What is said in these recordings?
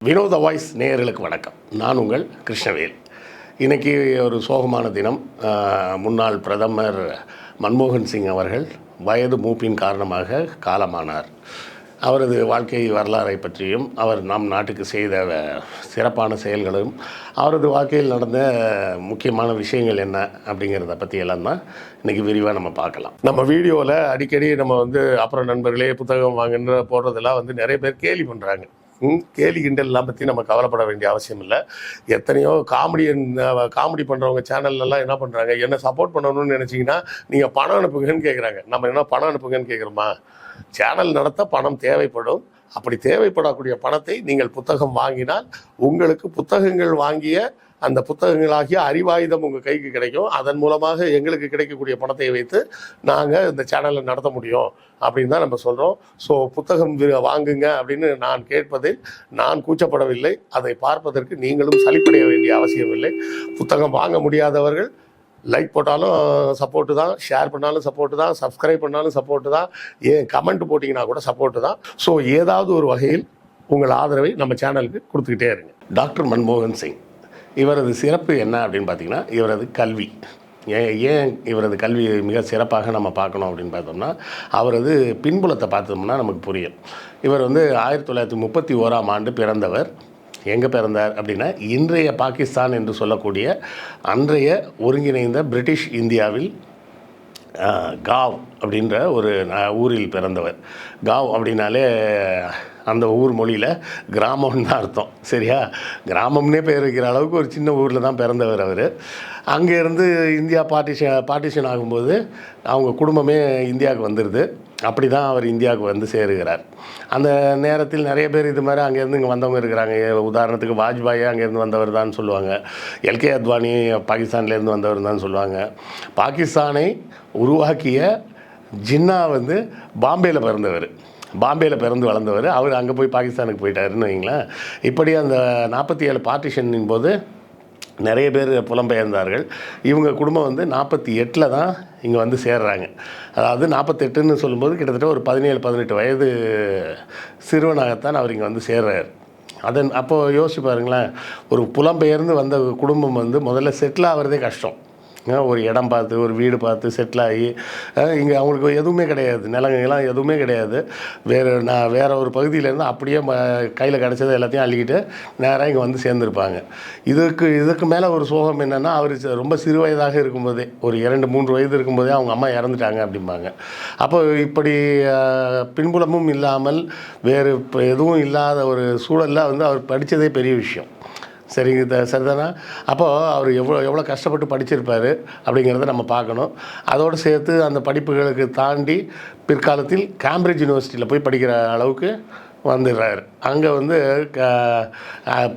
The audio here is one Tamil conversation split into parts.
வினோத வாய்ஸ் நேயர்களுக்கு வணக்கம். நான் உங்கள் கிருஷ்ணவேல். இன்றைக்கி ஒரு சோகமான தினம். முன்னாள் பிரதமர் மன்மோகன் சிங் அவர்கள் வயது மூப்பின் காரணமாக காலமானார். அவரது வாழ்க்கை வரலாறை பற்றியும் அவர் நம் நாட்டுக்கு செய்த சிறப்பான செயல்களும் அவரது வாழ்க்கையில் நடந்த முக்கியமான விஷயங்கள் என்ன அப்படிங்கிறத பற்றியெல்லாம் தான் இன்றைக்கி விரிவாக நம்ம பார்க்கலாம். நம்ம வீடியோவில் அடிக்கடி நம்ம அப்புறம் நண்பர்களே புத்தகம் வாங்குன்ற போடுறதெல்லாம் நிறைய பேர் கேலி பண்ணுறாங்க. கேலி கிண்டல்லாம் பற்றி நம்ம கவலைப்பட வேண்டிய அவசியம் இல்லை. எத்தனையோ காமெடி பண்ணுறவங்க சேனல்லலாம் என்ன பண்ணுறாங்க, என்ன சப்போர்ட் பண்ணணும்னு நினச்சிங்கன்னா நீங்கள் பணம் அனுப்புங்கன்னு கேட்குறாங்க. நம்ம என்ன பணம் அனுப்புங்கன்னு கேட்குறோமா? சேனல் நடத்த பணம் தேவைப்படும். அப்படி தேவைப்படக்கூடிய பணத்தை நீங்கள் புத்தகம் வாங்கினால் உங்களுக்கு புத்தகங்கள் வாங்கிய அந்த புத்தகங்களாகிய அறிவாயுதம் உங்கள் கைக்கு கிடைக்கும். அதன் மூலமாக எங்களுக்கு கிடைக்கக்கூடிய பணத்தை வைத்து நாங்கள் இந்த சேனலை நடத்த முடியும் அப்படின்னு தான் நம்ம சொல்கிறோம். ஸோ புத்தகம் வாங்குங்க அப்படின்னு நான் கேட்பதில் நான் கூச்சப்படவில்லை. அதை பார்ப்பதற்கு நீங்களும் சலிப்படைய வேண்டிய அவசியம் இல்லை. புத்தகம் வாங்க முடியாதவர்கள் லைக் போட்டாலும் சப்போர்ட்டு தான், ஷேர் பண்ணாலும் சப்போர்ட்டு தான், சப்ஸ்கிரைப் பண்ணாலும் சப்போர்ட்டு தான், ஏன் கமெண்ட் போட்டிங்கன்னா கூட சப்போர்ட்டு தான். ஸோ ஏதாவது ஒரு வகையில் உங்கள் ஆதரவை நம்ம சேனலுக்கு கொடுத்துக்கிட்டே இருங்க. டாக்டர் மன்மோகன் சிங் இவரது சிறப்பு என்ன அப்படின்னு பார்த்தீங்கன்னா, இவரது கல்வி. ஏன் இவரது கல்வி மிக சிறப்பாக நம்ம பார்க்கணும் அப்படின்னு பார்த்தோம்னா, அவரது பின்புலத்தை பார்த்தோம்னா நமக்கு புரியும். இவர் 1931 பிறந்தவர். எங்கே பிறந்தார் அப்படின்னா, இன்றைய பாகிஸ்தான் என்று சொல்லக்கூடிய அன்றைய ஒருங்கிணைந்த பிரிட்டிஷ் இந்தியாவில் காவ் அப்படின்ற ஒரு ஊரில் பிறந்தவர். காவ் அப்படின்னாலே அந்த ஊர் மொழியில் கிராமம்னு தான் அர்த்தம். சரியா? கிராமம்னே பேர் வைக்கிற அளவுக்கு ஒரு சின்ன ஊரில் தான் பிறந்தவர் அவர். அங்கேருந்து இந்தியா பார்ட்டிஷன் ஆகும்போது அவங்க குடும்பமே இந்தியாவுக்கு வந்துடுது. அப்படி தான் அவர் இந்தியாவுக்கு சேருகிறார். அந்த நேரத்தில் நிறைய பேர் இது மாதிரி அங்கேருந்து இங்கே வந்தவங்க இருக்கிறாங்க. உதாரணத்துக்கு வாஜ்பாய் அங்கேருந்து வந்தவர் தான் சொல்லுவாங்க. எல்கே அத்வானி பாகிஸ்தான்லேருந்து வந்தவர் தான் சொல்லுவாங்க. பாகிஸ்தானை உருவாக்கிய ஜின்னா பாம்பேயில் பிறந்தவர். பாம்பேயில் பிறந்து வளர்ந்தவர். அவர் அங்கே போய் பாகிஸ்தானுக்கு போயிட்டாருன்னு வைங்களேன். இப்படி அந்த 47 பார்ட்டிஷனின் போது நிறைய பேர் புலம்பெயர்ந்தார்கள். இவங்க குடும்பம் 48 தான் இங்கே சேர்றாங்க. அதாவது 48ன்னு சொல்லும்போது கிட்டத்தட்ட ஒரு 17-18 வயது சிறுவனாகத்தான் அவர் இங்கே சேர்றார். அப்போது யோசிச்சு பாருங்களேன், ஒரு புலம்பெயர்ந்து வந்த குடும்பம் முதல்ல செட்டில் ஆகிறதே கஷ்டம். ஒரு இடம் பார்த்து, ஒரு வீடு பார்த்து செட்டில் ஆகி, இங்கே அவங்களுக்கு எதுவுமே கிடையாது, நிலங்கள்லாம் எதுவுமே கிடையாது. வேறு ஒரு பகுதியிலேருந்து அப்படியே கையில் கிடச்சதை எல்லாத்தையும் அள்ளிக்கிட்டு நேராக இங்கே சேர்ந்துருப்பாங்க. இதுக்கு மேலே ஒரு சோகம் என்னென்னா, அவர் ரொம்ப சிறு வயதாக இருக்கும்போதே, ஒரு 2-3 வயது இருக்கும்போதே அவங்க அம்மா இறந்துட்டாங்க அப்படிம்பாங்க. அப்போ இப்படி பின்புலமும் இல்லாமல் வேறு எதுவும் இல்லாத ஒரு சூழலில் அவர் படித்ததே பெரிய விஷயம். சரிதானா? அப்போது அவர் எவ்வளோ கஷ்டப்பட்டு படிச்சிருப்பார் அப்படிங்கிறத நம்ம பார்க்கணும். அதோடு சேர்த்து அந்த படிப்புகளுக்கு தாண்டி பிற்காலத்தில் கேம்பிரிட்ஜ் யூனிவர்சிட்டியில் போய் படிக்கிற அளவுக்கு வந்துடுறாரு. அங்கே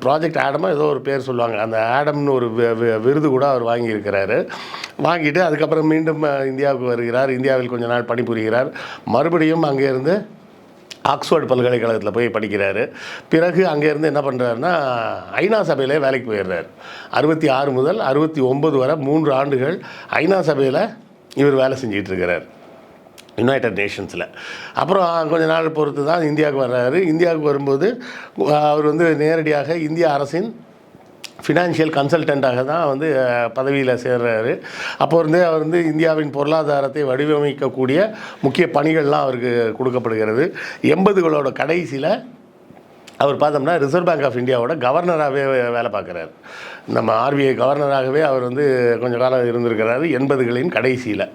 ப்ராஜெக்ட் ஆடமாக ஏதோ ஒரு பேர் சொல்லுவாங்க. அந்த ஆடம்னு ஒரு விருது கூட அவர் வாங்கியிருக்கிறாரு. வாங்கிட்டு அதுக்கப்புறம் மீண்டும் இந்தியாவுக்கு வருகிறார். இந்தியாவில் கொஞ்ச நாள் பணிபுரிகிறார். மறுபடியும் அங்கேருந்து ஆக்ஸ்ஃபோர்டு பல்கலைக்கழகத்தில் போய் படிக்கிறாரு. பிறகு அங்கேருந்து என்ன பண்ணுறாருன்னா, ஐநா சபையில் வேலைக்கு போயிடுறாரு. 66 முதல் 69 வரை 3 ஆண்டுகள் ஐநா சபையில் இவர் வேலை செஞ்சிகிட்ருக்கிறார், யுனைடெட் நேஷன்ஸில். அப்புறம் கொஞ்ச நாள் பொறுத்து தான் இந்தியாவுக்கு வர்றாரு. இந்தியாவுக்கு வரும்போது அவர் நேரடியாக இந்திய அரசின் ஃபினான்ஷியல் கன்சல்டண்ட்டாக தான் பதவியில் சேர்றாரு. அப்போ அவர் இந்தியாவின் பொருளாதாரத்தை வடிவமைக்கக்கூடிய முக்கிய பணிகள்லாம் அவருக்கு கொடுக்கப்படுகிறது. 80களோட கடைசியில் அவர் பார்த்தோம்னா ரிசர்வ் பேங்க் ஆஃப் இந்தியாவோட கவர்னராகவே வேலை பார்க்குறாரு. நம்ம ஆர்பிஐ கவர்னராகவே அவர் கொஞ்சம் காலம் இருந்திருக்கிறாரு 80களின் கடைசியில்.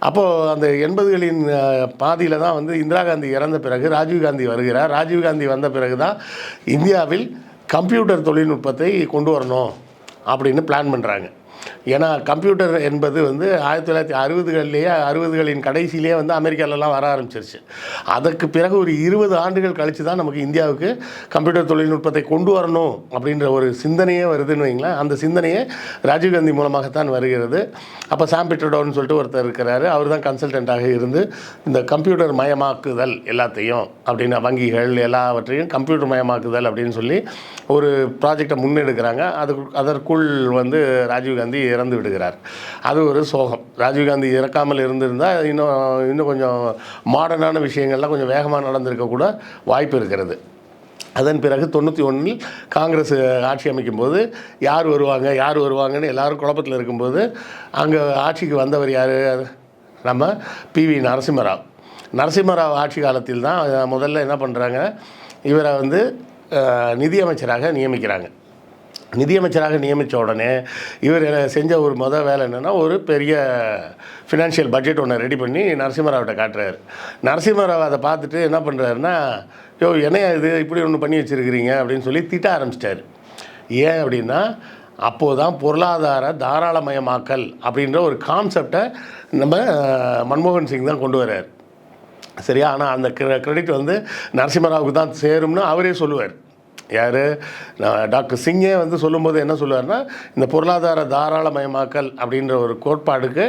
அப்போது அந்த 80களின் பாதியில் தான் இந்திரா காந்தி இறந்த பிறகு ராஜீவ்காந்தி வருகிறார். ராஜீவ்காந்தி வந்த பிறகு தான் இந்தியாவில் கம்ப்யூட்டர் தொழில்நுட்பத்தை கொண்டு வரணும் அப்படின்னு பிளான் பண்ணுறாங்க. ஏன்னா கம்ப்யூட்டர் என்பது 1960களின் கடைசியிலேயே அமெரிக்காலலாம் வர ஆரம்பிச்சிருச்சு. அதற்கு பிறகு ஒரு 20 ஆண்டுகள் கழித்து தான் நமக்கு இந்தியாவுக்கு கம்ப்யூட்டர் தொழில்நுட்பத்தை கொண்டு வரணும் அப்படின்ற ஒரு சிந்தனையே வருதுன்னு வைங்களேன். அந்த சிந்தனையே ராஜீவ்காந்தி மூலமாகத்தான் வருகிறது. அப்போ சாம் பிட்ரோடான்னு சொல்லிட்டு ஒருத்தர் இருக்கிறாரு. அவர் தான் கன்சல்டண்ட்டாக இருந்து இந்த கம்ப்யூட்டர் மயமாக்குதல் எல்லாத்தையும் அப்படின்னு, வங்கிகள் எல்லாவற்றையும் கம்ப்யூட்டர் மயமாக்குதல் அப்படின்னு சொல்லி ஒரு ப்ராஜெக்டை முன்னெடுக்கிறாங்க. அதற்குள் ராஜீவ்காந்தி இறந்து விடுகிறார். அது ஒரு சோகம். ராஜீவ்காந்தி இறக்காமல் இருந்திருந்தால் இன்னும் கொஞ்சம் மாடர்னான விஷயங்கள்லாம் கொஞ்சம் வேகமாக நடந்திருக்க கூட வாய்ப்பு இருக்கிறது. அதன் பிறகு 91 காங்கிரஸ் ஆட்சி அமைக்கும்போது யார் வருவாங்கன்னு எல்லாரும் குழப்பத்தில் இருக்கும்போது அங்கே ஆட்சிக்கு வந்தவர் யார்? நம்ம பிவி நரசிம்மராவ் ஆட்சி காலத்தில் தான் முதல்ல என்ன பண்ணுறாங்க, இவரை வந்து நிதியமைச்சராக நியமிக்கிறாங்க. நிதியமைச்சராக நியமித்த உடனே இவர் செஞ்ச ஒரு வேலை என்னென்னா, ஒரு பெரிய ஃபினான்ஷியல் பட்ஜெட் ஒன்று ரெடி பண்ணி நரசிம்மராவ்கிட்ட காட்டுறாரு. நரசிம்மராவ் அதை பார்த்துட்டு என்ன பண்ணுறாருன்னா, என்னையா இது இப்படி ஒன்று பண்ணி வச்சுருக்கிறீங்க அப்படின்னு சொல்லி திட்ட ஆரம்பிச்சிட்டாரு. ஏன் அப்படின்னா, அப்போது தான் பொருளாதார தாராளமயமாக்கல் அப்படின்ற ஒரு கான்செப்டை நம்ம மன்மோகன் சிங் தான் கொண்டு வர்றார். சரியா? ஆனால் அந்த கிரெடிட் வந்து நரசிம்மராவுக்கு தான் சேரும்னு அவரே சொல்லுவார். யார்? டாக்டர் சிங்கே வந்து சொல்லும்போது என்ன சொல்லுவார்னா, இந்த பொருளாதார தாராளமயமாக்கல் அப்படின்ற ஒரு கோட்பாடுக்கு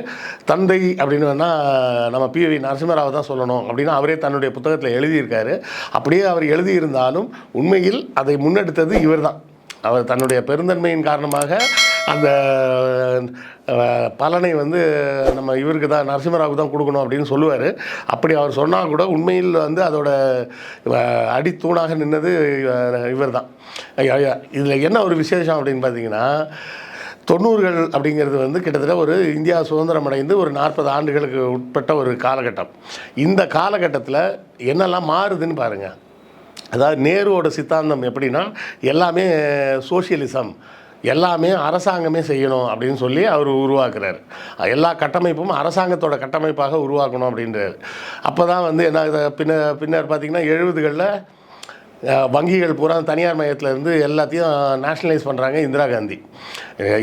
தந்தை அப்படின்னு வேணால் நம்ம பிவி நரசிம்மராவ் தான் சொல்லணும் அப்படின்னு அவரே தன்னுடைய புத்தகத்தில் எழுதியிருக்காரு. அப்படியே அவர் எழுதியிருந்தாலும் உண்மையில் அதை முன்னெடுத்தது இவர் தான். அவர் தன்னுடைய பெருந்தன்மையின் காரணமாக அந்த பலனை வந்து நம்ம இவருக்கு தான், நரசிம்மராவுக்கு தான் கொடுக்கணும் அப்படின்னு சொல்லுவார். அப்படி அவர் சொன்னால் கூட உண்மையில் வந்து அதோட அடித்தூணாக நின்னது இவர் தான். இதில் என்ன ஒரு விசேஷம் அப்படின்னு பார்த்தீங்கன்னா, 90கள் அப்படிங்கிறது வந்து கிட்டத்தட்ட ஒரு இந்தியா சுதந்திரம் அடைந்து ஒரு 40 ஆண்டுகளுக்கு உட்பட்ட ஒரு காலகட்டம். இந்த காலகட்டத்தில் என்னெல்லாம் மாறுதுன்னு பாருங்கள். அதாவது நேருவோட சித்தாந்தம் எப்படின்னா, எல்லாமே சோஷியலிசம், எல்லாமே அரசாங்கமே செய்யணும் அப்படின்னு சொல்லி அவர் உருவாக்குறாரு. எல்லா கட்டமைப்பும் அரசாங்கத்தோட கட்டமைப்பாக உருவாக்கணும் அப்படின்றார். அப்போ தான் வந்து என்ன பின்னர் பார்த்திங்கன்னா 70களில் வங்கிகள் பூரா தனியார் மையத்திலேருந்து எல்லாத்தையும் நேஷ்னலைஸ் பண்ணுறாங்க இந்திரா காந்தி.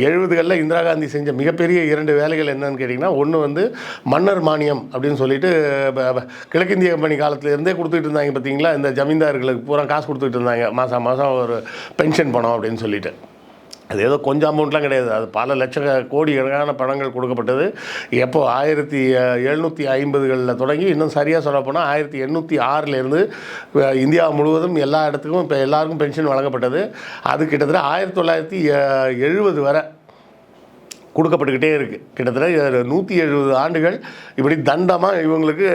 70களில் இந்திரா காந்தி செஞ்ச மிகப்பெரிய 2 வேலைகள் என்னன்னு கேட்டிங்கன்னா, ஒன்று வந்து மன்னர் மானியம் அப்படின்னு சொல்லிட்டு கிழக்கிந்திய கம்பெனி காலத்துலேருந்தே கொடுத்துட்டு இருந்தாங்க. பார்த்தீங்களா, இந்த ஜமீன்தார்களுக்கு பூரா காசு கொடுத்துட்டு இருந்தாங்க, மாதம் மாதம் ஒரு பென்ஷன் பணம் அப்படின்னு சொல்லிட்டு. அது ஏதோ கொஞ்சம் அமௌண்ட்லாம் கிடையாது, அது பல லட்ச கோடி கணக்கான பணங்கள் கொடுக்கப்பட்டது. எப்போது 1750களில் தொடங்கி இன்னும் சரியாக சொல்லப்போனால் 1806லேருந்து இந்தியா முழுவதும் எல்லா இடத்துக்கும் இப்போ எல்லாருக்கும் பென்ஷன் வழங்கப்பட்டது. அது கிட்டத்தட்ட 1970 வரை கொடுக்கப்பட்டுக்கிட்டே இருக்குது. கிட்டத்தட்ட 170 ஆண்டுகள் இப்படி தண்டமாக இவங்களுக்கு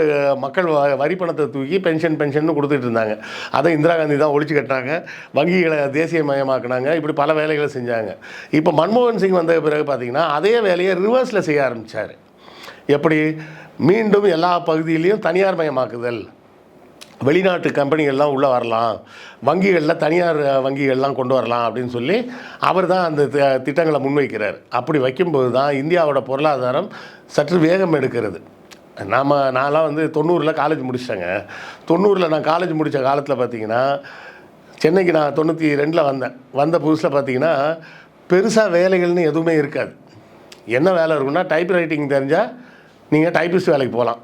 மக்கள் வரி பணத்தை தூக்கி பென்ஷன் கொடுத்துட்டு இருந்தாங்க. அதை இந்திரா காந்தி தான் ஒழிச்சு கட்டினாங்க, வங்கிகளை தேசியமயமாக்குனாங்க, இப்படி பல வேலைகளை செஞ்சாங்க. இப்போ மன்மோகன் சிங் வந்த பிறகு பார்த்திங்கன்னா அதே வேலையை ரிவர்ஸில் செய்ய ஆரம்பித்தார். எப்படி? மீண்டும் எல்லா பகுதியிலையும் தனியார் மயமாக்குதல், வெளிநாட்டு கம்பெனிகள்லாம் உள்ளே வரலாம், வங்கிகளில் தனியார் வங்கிகள்லாம் கொண்டு வரலாம் அப்படின்னு சொல்லி அவர் தான் அந்த திட்டங்களை முன்வைக்கிறார். அப்படி வைக்கும்போது தான் இந்தியாவோட பொருளாதாரம் சற்று வேகம் எடுக்கிறது. நான்லாம் வந்து 90ல் காலேஜ் முடிச்சிட்டேங்க. 90ல் நான் காலேஜ் முடித்த காலத்தில் பார்த்திங்கன்னா, சென்னைக்கு நான் 92ல் வந்த புதுசில் பார்த்திங்கன்னா பெருசாக வேலைகள்னு எதுவுமே இருக்காது. என்ன வேலை இருக்குன்னா, டைப் ரைட்டிங் தெரிஞ்சால் நீங்கள் டைப்பிஸ்ட் வேலைக்கு போகலாம்,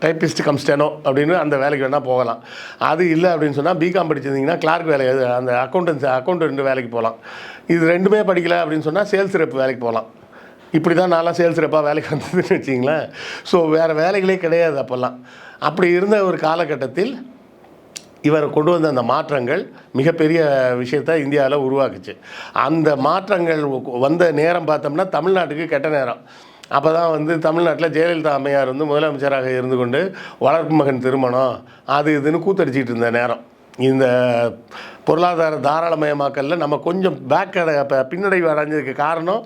டைப்பிஸ்ட் கம் ஸ்டெனோ அப்படின்னு அந்த வேலைக்கு வேணால் போகலாம். அது இல்லை அப்படின்னு சொன்னால் பிகாம் படிச்சிருந்தீங்கன்னா கிளார்க் வேலை, அந்த அக்கௌண்டன்ட் வேலைக்கு போகலாம். இது ரெண்டுமே படிக்கலை அப்படின்னு சொன்னால் சேல்ஸ் ரெப் வேலைக்கு போகலாம். இப்படி தான் நான்லாம் சேல்ஸ் ரெப்பாக வேலைக்கு வந்ததுன்னு வச்சிங்களேன். ஸோ வேறு வேலைகளே கிடையாது அப்போல்லாம். அப்படி இருந்த ஒரு காலகட்டத்தில் இவர் கொண்டு வந்த அந்த மாற்றங்கள் மிகப்பெரிய விஷயத்தை இந்தியாவில் உருவாக்குச்சு. அந்த மாற்றங்கள் வந்த நேரம் பார்த்தோம்னா தமிழ்நாட்டுக்கு கெட்ட நேரம். அப்போ தான் வந்து தமிழ்நாட்டில் ஜெயலலிதா அம்மையார் வந்து முதலமைச்சராக இருந்து கொண்டு வளர்ப்பு மகன் திருமணம் அது இதுன்னு கூத்தடிச்சிக்கிட்டு இருந்த நேரம். இந்த பொருளாதார தாராளமயமாக்கலில் நம்ம கொஞ்சம் பின்னடைவு அடைஞ்சதுக்கு காரணம்,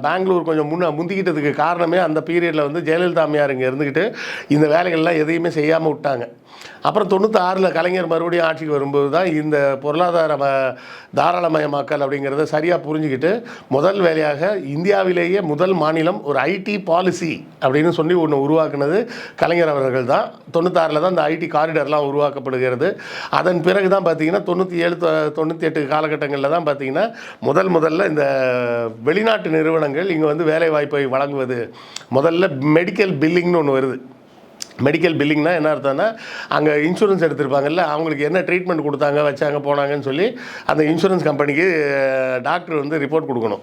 பெங்களூர் கொஞ்சம் முந்திக்கிட்டதுக்கு காரணமே அந்த பீரியடில் வந்து ஜெயலலிதா அம்மையார் இங்கே இருந்துக்கிட்டு இந்த வேலைகள்லாம் எதையுமே செய்யாமல் விட்டாங்க. அப்புறம் 96ல் கலைஞர் மறுபடியும் ஆட்சிக்கு வரும்போது தான் இந்த பொருளாதார தாராளமயமாக்கல் அப்படிங்கிறத சரியாக புரிஞ்சுக்கிட்டு முதல் வேலையாக இந்தியாவிலேயே முதல் மாநிலம் ஒரு ஐடி பாலிசி அப்படின்னு சொல்லி ஒன்று உருவாக்குனது கலைஞர் அவர்கள் தான். 96ல் தான் இந்த ஐடி காரிடர்லாம் உருவாக்கப்படுகிறது. அதன் பிறகு தான் பார்த்திங்கன்னா 97 98 காலகட்டங்களில் தான் பார்த்திங்கன்னா முதல்ல இந்த வெளிநாட்டு நிறுவனங்கள் இங்கே வந்து வேலைவாய்ப்பை வழங்குவது. முதல்ல மெடிக்கல் பில்லிங்னு ஒன்று வருது. மெடிக்கல் பில்லிங்னா என்ன அர்த்தம்னா, அங்கே இன்சூரன்ஸ் எடுத்திருப்பாங்கல்ல, அவங்களுக்கு என்ன ட்ரீட்மெண்ட் கொடுத்தாங்க வச்சாங்க போனாங்கன்னு சொல்லி அந்த இன்சூரன்ஸ் கம்பெனிக்கு டாக்டர் வந்து ரிப்போர்ட் கொடுக்கணும்.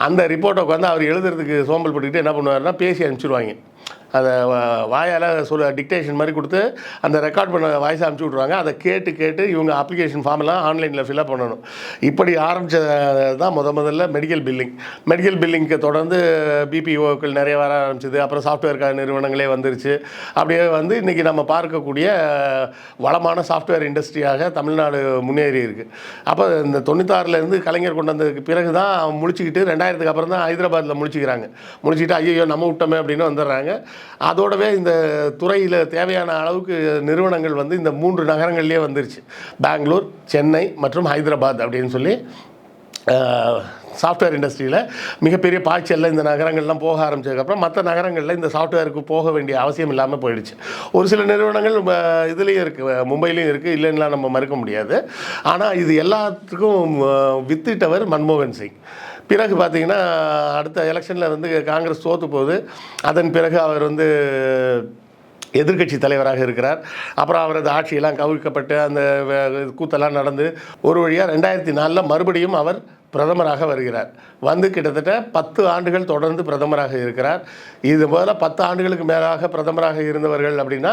அந்த ரிப்போர்ட்டை உட்காந்து அவர் எழுதுறதுக்கு சோம்பல் பட்டுக்கிட்டு என்ன பண்ணுவார்னா பேசி அனுப்பிச்சிடுவாங்க. அதை வாயால் டிக்டேஷன் மாதிரி கொடுத்து அந்த ரெக்கார்ட் பண்ண வாய்ஸ் அனுப்பிச்சி விட்ருவாங்க. அதை கேட்டு இவங்க அப்ளிகேஷன் ஃபார்ம்லாம் ஆன்லைனில் ஃபில்அப் பண்ணணும். இப்படி ஆரம்பித்தது தான் முதல்ல மெடிக்கல் பில்லிங்க்கு தொடர்ந்து பிபிஓக்கள் நிறைய வர ஆரம்பிச்சிது. அப்புறம் சாஃப்ட்வேர் நிறுவனங்களே வந்துருச்சு. அப்படியே வந்து இன்றைக்கி நம்ம பார்க்கக்கூடிய வளமான சாஃப்ட்வேர் இண்டஸ்ட்ரியாக தமிழ்நாடு முன்னேறி இருக்குது. அப்போ இந்த 96லேருந்து கலைஞர் கொண்டு வந்ததுக்கு பிறகு தான் முழிச்சிக்கிட்டு 2000க்கு அப்புறம் தான் ஹைதராபாத்தில் முழிச்சிக்கிட்டு ஐயோ நம்ம விட்டோமே அப்படின்னு வந்துடுறாங்க. அதோடவே இந்த துறையில் தேவையான அளவுக்கு நிறுவனங்கள் வந்து இந்த 3 நகரங்கள்லேயே வந்துருச்சு. பெங்களூர், சென்னை மற்றும் ஹைதராபாத் அப்படின்னு சொல்லி சாஃப்ட்வேர் இண்டஸ்ட்ரியில் மிகப்பெரிய பாய்ச்சலில் இந்த நகரங்கள்லாம் போக ஆரம்பித்ததுக்கப்புறம் மற்ற நகரங்களில் இந்த சாஃப்ட்வேருக்கு போக வேண்டிய அவசியம் இல்லாமல் போயிடுச்சு. ஒரு சில நிறுவனங்கள் இதுலேயும் இருக்குது, மும்பையிலையும் இருக்குது, இல்லைன்னா நம்ம மறுக்க முடியாது. ஆனால் இது எல்லாத்துக்கும் வித்திட்டவர் மன்மோகன் சிங். பிறகு பார்த்திங்கன்னா அடுத்த எலெக்ஷனில் வந்து காங்கிரஸ் தோற்று போகுது. அதன் பிறகு அவர் வந்து எதிர்க்கட்சி தலைவராக இருக்கிறார். அப்புறம் அவரது ஆட்சியெல்லாம் கவிழ்க்கப்பட்டு அந்த கூத்தெல்லாம் நடந்து ஒரு வழியாக 2004 மறுபடியும் அவர் பிரதமராக வருகிறார். வந்து கிட்டத்தட்ட 10 ஆண்டுகள் தொடர்ந்து பிரதமராக இருக்கிறார். இது முதல்ல 10 ஆண்டுகளுக்கு மேலாக பிரதமராக இருந்தவர்கள் அப்படின்னா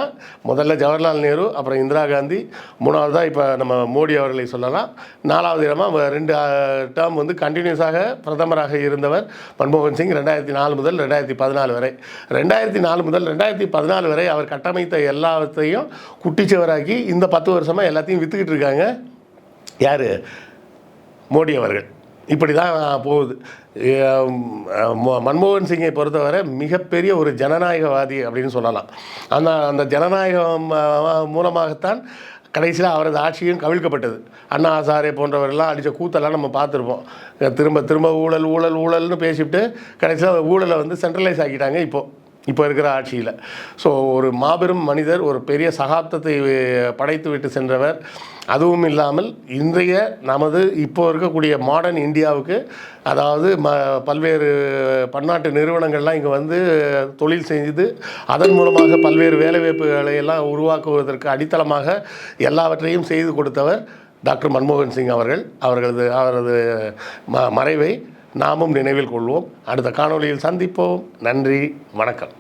முதல்ல ஜவஹர்லால் நேரு, அப்புறம் இந்திரா காந்தி, 3வது தான் இப்போ நம்ம மோடி அவர்களை சொல்லலாம். 4வது இடமாக 2 டேர்ம் வந்து கண்டினியூஸாக பிரதமராக இருந்தவர் மன்மோகன் சிங் 2004 முதல் 2014 வரை. 2004 முதல் 2014 வரை அவர் கட்டமைத்த எல்லாத்தையும் குட்டிச்சவராக்கி இந்த 10 வருஷமாக எல்லாத்தையும் விற்றுக்கிட்டு இருக்காங்க. யார்? மோடி அவர்கள். இப்படி தான் போகுது. மன்மோகன் சிங்கை பொறுத்தவரை மிகப்பெரிய ஒரு ஜனநாயகவாதி அப்படின்னு சொல்லலாம். அந்த ஜனநாயகம் மூலமாகத்தான் கடைசியில் அவரது ஆட்சியும் கவிழ்க்கப்பட்டது. அண்ணா ஹசாரே போன்றவரெல்லாம் அடித்த கூத்தெல்லாம் நம்ம பார்த்துருப்போம். திரும்ப ஊழல்னு பேசிவிட்டு கடைசியில் ஊழலை வந்து சென்ட்ரலைஸ் ஆக்கிட்டாங்க இப்போ இருக்கிற ஆட்சியில். ஸோ ஒரு மாபெரும் மனிதர், ஒரு பெரிய சகாப்தத்தை படைத்து விட்டு சென்றவர். அதுவும் இல்லாமல் இன்றைய நமது இப்போ இருக்கக்கூடிய மாடர்ன் இந்தியாவுக்கு, அதாவது பல்வேறு பன்னாட்டு நிறுவனங்கள்லாம் இங்கே வந்து தொழில் செய்து அதன் மூலமாக பல்வேறு வேலைவாய்ப்புகளை எல்லாம் உருவாக்குவதற்கு அடித்தளமாக எல்லாவற்றையும் செய்து கொடுத்தவர் டாக்டர் மன்மோகன் சிங் அவர்கள். அவரது மறைவை நாமும் நினைவில் கொள்வோம். அடுத்த காணொளியில் சந்திப்போம். நன்றி, வணக்கம்.